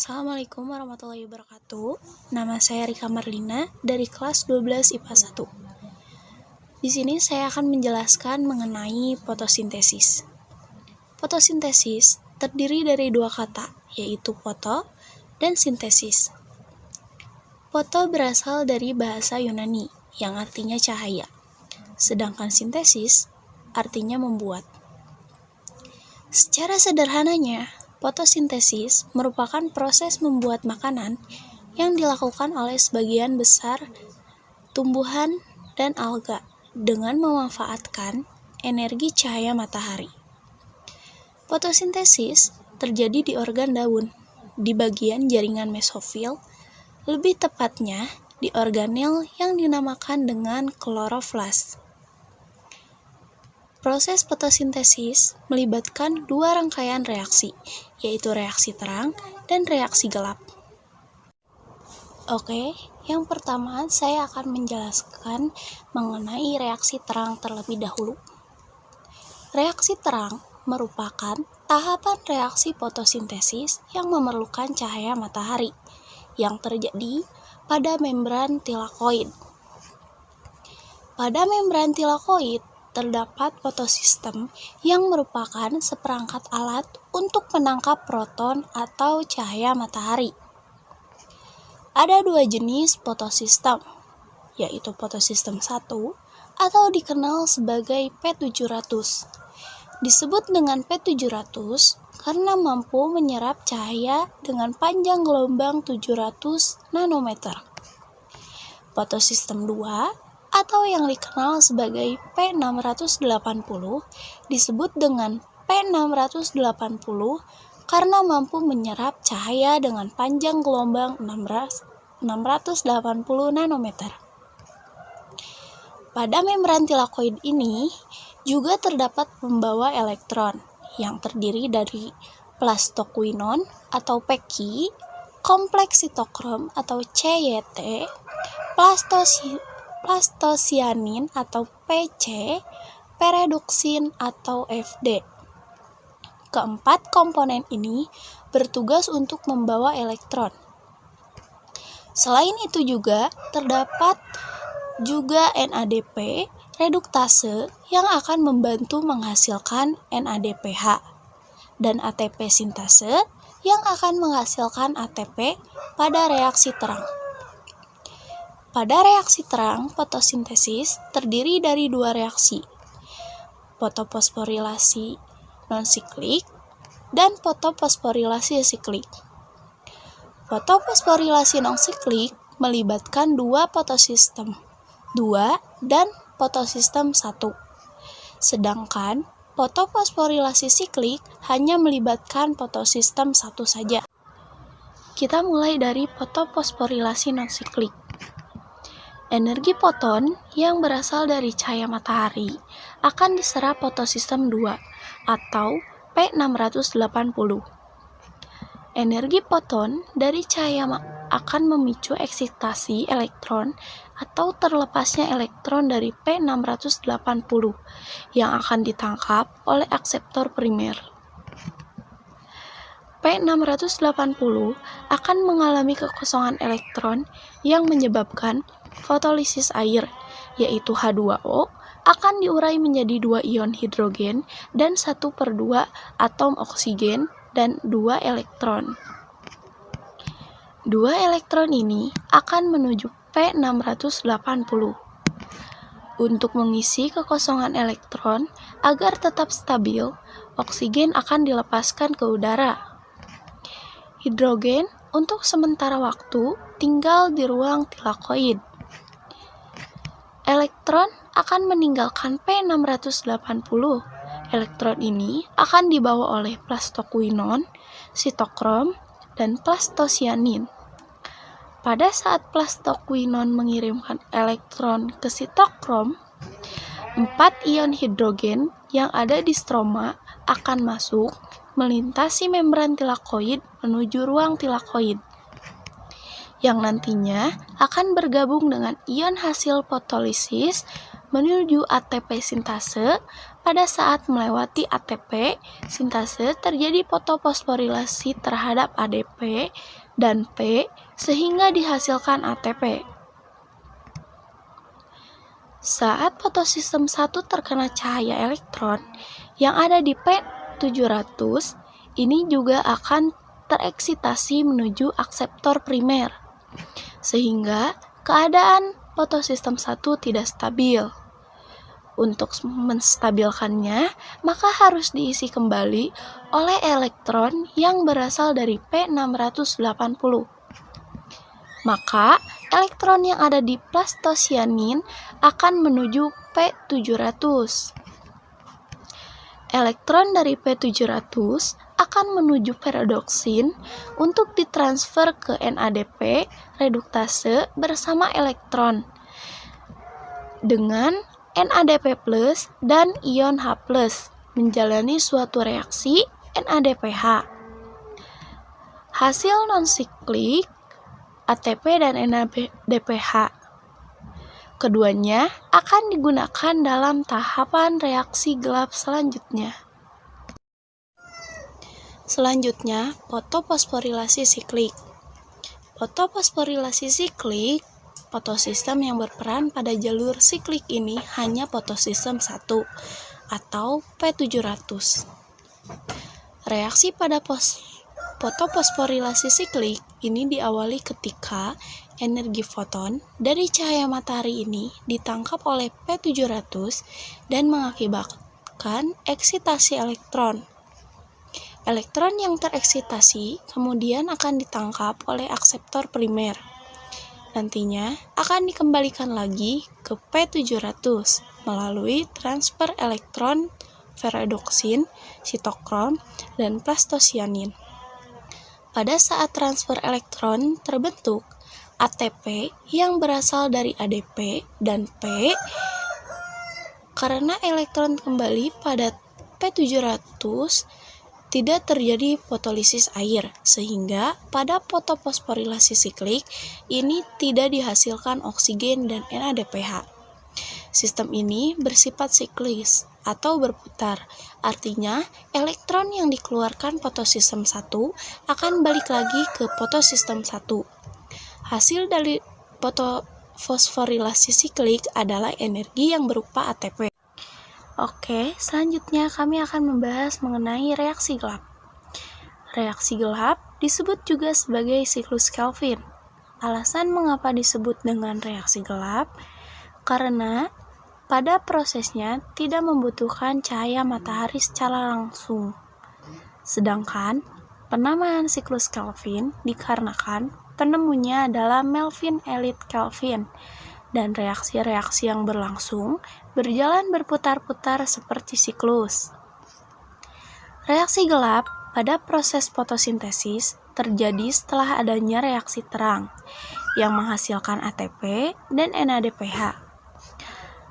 Assalamualaikum warahmatullahi wabarakatuh. Nama saya Rika Marlina dari kelas 12 IPA 1. Di sini saya akan menjelaskan mengenai fotosintesis. Fotosintesis terdiri dari dua kata, yaitu foto dan sintesis. Foto berasal dari bahasa Yunani yang artinya cahaya, sedangkan sintesis artinya membuat. Secara sederhananya, fotosintesis merupakan proses membuat makanan yang dilakukan oleh sebagian besar tumbuhan dan alga dengan memanfaatkan energi cahaya matahari. Fotosintesis terjadi di organ daun, di bagian jaringan mesofil, lebih tepatnya di organel yang dinamakan dengan kloroflas. Proses fotosintesis melibatkan dua rangkaian reaksi, yaitu reaksi terang dan reaksi gelap. Oke, yang pertama saya akan menjelaskan mengenai reaksi terang terlebih dahulu. Reaksi terang merupakan tahapan reaksi fotosintesis yang memerlukan cahaya matahari yang terjadi pada membran tilakoid. Pada membran tilakoid terdapat fotosistem yang merupakan seperangkat alat untuk menangkap proton atau cahaya matahari. Ada dua jenis fotosistem, yaitu fotosistem 1 atau dikenal sebagai P700. Disebut dengan P700 karena mampu menyerap cahaya dengan panjang gelombang 700 nanometer. Fotosistem 2 atau yang dikenal sebagai P680 disebut dengan P680 karena mampu menyerap cahaya dengan panjang gelombang 680 nanometer. Pada membran tilakoid ini juga terdapat pembawa elektron yang terdiri dari plastoquinon atau Peki, kompleks sitokrom atau CYT, plastosianin atau PC, pereduksin atau FD. Keempat komponen ini bertugas untuk membawa elektron. Selain itu juga terdapat juga NADP reduktase yang akan membantu menghasilkan NADPH dan ATP sintase yang akan menghasilkan ATP pada reaksi terang. Pada reaksi terang, fotosintesis terdiri dari dua reaksi, fotofosforilasi non-siklik dan fotofosforilasi siklik. Fotofosforilasi non-siklik melibatkan dua fotosistem, 2 dan fotosistem 1. Sedangkan fotofosforilasi siklik hanya melibatkan fotosistem 1 saja. Kita mulai dari fotofosforilasi non-siklik. Energi foton yang berasal dari cahaya matahari akan diserap fotosistem 2 atau P680. Energi foton dari cahaya akan memicu eksitasi elektron atau terlepasnya elektron dari P680 yang akan ditangkap oleh akseptor primer. P680 akan mengalami kekosongan elektron yang menyebabkan fotolisis air, yaitu H2O, akan diurai menjadi 2 ion hidrogen dan 1/2 atom oksigen dan 2 elektron. 2 elektron ini akan menuju P680. Untuk mengisi kekosongan elektron agar tetap stabil, oksigen akan dilepaskan ke udara. Hidrogen untuk sementara waktu tinggal di ruang tilakoid. Elektron akan meninggalkan P680. Elektron ini akan dibawa oleh plastoquinon, sitokrom, dan plastosianin. Pada saat plastoquinon mengirimkan elektron ke sitokrom, 4 ion hidrogen yang ada di stroma akan masuk melintasi membran tilakoid menuju ruang tilakoid, yang nantinya akan bergabung dengan ion hasil fotolisis menuju ATP sintase. Pada saat melewati ATP sintase terjadi fotofosforilasi terhadap ADP dan P sehingga dihasilkan ATP. Saat fotosistem 1 terkena cahaya elektron yang ada di P700, ini juga akan tereksitasi menuju akseptor primer, sehingga keadaan fotosistem 1 tidak stabil. Untuk menstabilkannya, maka harus diisi kembali oleh elektron yang berasal dari P680. Maka, elektron yang ada di plastosianin akan menuju P700. Elektron dari P700 akan menuju perodoksin untuk ditransfer ke NADP reduktase bersama elektron dengan NADP+ dan ion H+ menjalani suatu reaksi NADPH. Hasil non-siklik ATP dan NADPH. Keduanya akan digunakan dalam tahapan reaksi gelap selanjutnya. Selanjutnya, fotofosforilasi siklik. Fotofosforilasi siklik, fotosistem yang berperan pada jalur siklik ini hanya fotosistem 1 atau P700. Reaksi pada fotofosforilasi siklik ini diawali ketika energi foton dari cahaya matahari ini ditangkap oleh P700 dan mengakibatkan eksitasi elektron. Elektron yang tereksitasi kemudian akan ditangkap oleh akseptor primer. Nantinya akan dikembalikan lagi ke P700 melalui transfer elektron perodoksin, sitokrom, dan plastosianin. Pada saat transfer elektron terbentuk ATP yang berasal dari ADP dan P. Karena elektron kembali pada P700, tidak terjadi fotolisis air, sehingga pada fotofosforilasi siklik ini tidak dihasilkan oksigen dan NADPH. Sistem ini bersifat siklis atau berputar, artinya elektron yang dikeluarkan fotosistem 1 akan balik lagi ke fotosistem 1. Hasil dari fotofosforilasi siklik adalah energi yang berupa ATP. Oke, selanjutnya kami akan membahas mengenai reaksi gelap. Reaksi gelap disebut juga sebagai siklus Kelvin. Alasan mengapa disebut dengan reaksi gelap? Karena pada prosesnya tidak membutuhkan cahaya matahari secara langsung. Sedangkan penamaan siklus Kelvin dikarenakan penemunya adalah Melvin Elliot Kelvin, dan reaksi-reaksi yang berlangsung berjalan berputar-putar seperti siklus. Reaksi gelap pada proses fotosintesis terjadi setelah adanya reaksi terang yang menghasilkan ATP dan NADPH.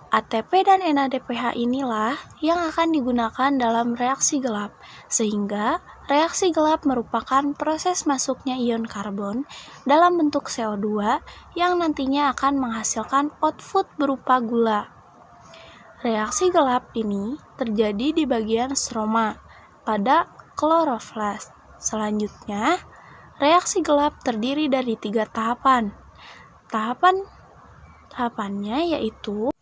ATP dan NADPH inilah yang akan digunakan dalam reaksi gelap, sehingga reaksi gelap merupakan proses masuknya ion karbon dalam bentuk CO2 yang nantinya akan menghasilkan output berupa gula. Reaksi gelap ini terjadi di bagian stroma pada kloroflas. Selanjutnya, reaksi gelap terdiri dari 3 tahapan. Tahapannya yaitu: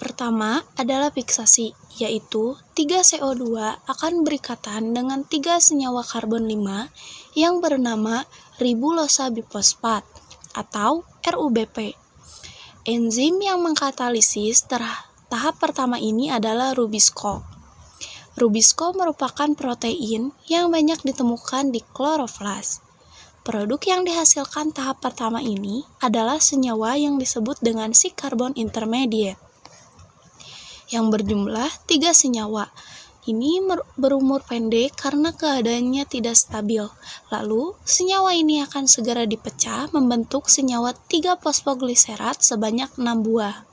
pertama adalah fiksasi, yaitu 3 CO2 akan berikatan dengan 3 senyawa karbon 5 yang bernama ribulosa bifosfat atau RUBP. Enzim yang mengkatalisis tahap pertama ini adalah Rubisco. Rubisco merupakan protein yang banyak ditemukan di kloroflas. Produk yang dihasilkan tahap pertama ini adalah senyawa yang disebut dengan si karbon intermediate, yang berjumlah 3 senyawa. Ini berumur pendek karena keadaannya tidak stabil. Lalu, senyawa ini akan segera dipecah membentuk senyawa 3 fosfogliserat sebanyak 6 buah.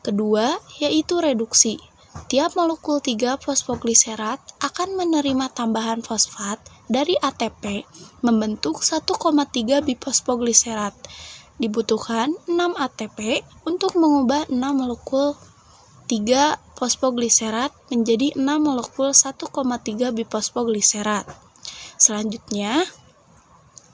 Kedua, yaitu reduksi. Tiap molekul 3 fosfogliserat akan menerima tambahan fosfat dari ATP membentuk 1,3 bifosfogliserat. dibutuhkan 6 ATP untuk mengubah 6 molekul 3 fosfogliserat menjadi 6 molekul 1,3 bifosfogliserat. Selanjutnya,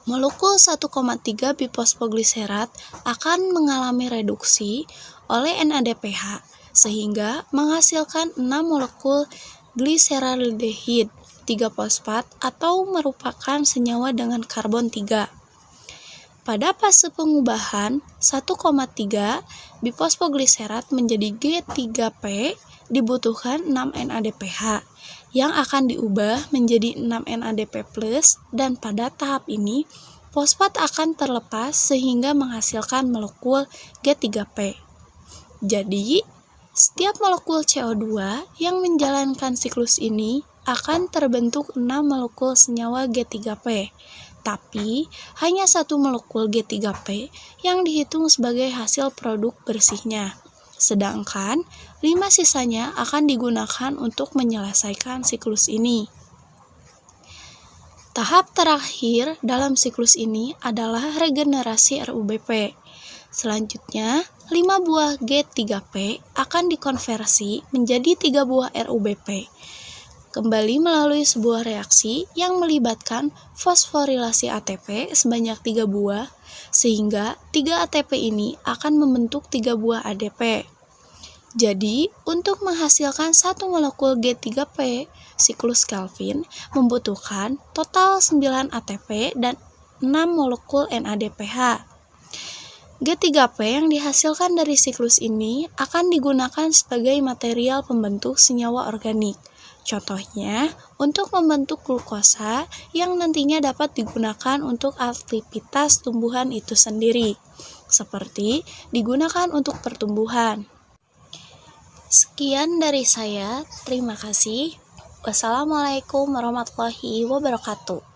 molekul 1,3 bifosfogliserat akan mengalami reduksi oleh NADPH sehingga menghasilkan 6 molekul gliseraldehid 3-fosfat atau merupakan senyawa dengan karbon 3. Pada fase pengubahan 1,3 bifosfogliserat menjadi G3P dibutuhkan 6 NADPH yang akan diubah menjadi 6 NADP+, dan pada tahap ini fosfat akan terlepas sehingga menghasilkan molekul G3P. Jadi, setiap molekul CO2 yang menjalankan siklus ini akan terbentuk 6 molekul senyawa G3P. Tapi, hanya satu molekul G3P yang dihitung sebagai hasil produk bersihnya. Sedangkan, 5 sisanya akan digunakan untuk menyelesaikan siklus ini. Tahap terakhir dalam siklus ini adalah regenerasi RUBP. Selanjutnya, 5 buah G3P akan dikonversi menjadi 3 buah RUBP. Kembali melalui sebuah reaksi yang melibatkan fosforilasi ATP sebanyak 3 buah, sehingga 3 ATP ini akan membentuk 3 buah ADP. Jadi, untuk menghasilkan satu molekul G3P, siklus Calvin membutuhkan total 9 ATP dan 6 molekul NADPH. G3P yang dihasilkan dari siklus ini akan digunakan sebagai material pembentuk senyawa organik. Contohnya, untuk membentuk glukosa yang nantinya dapat digunakan untuk aktivitas tumbuhan itu sendiri, seperti digunakan untuk pertumbuhan. Sekian dari saya, terima kasih. Wassalamualaikum warahmatullahi wabarakatuh.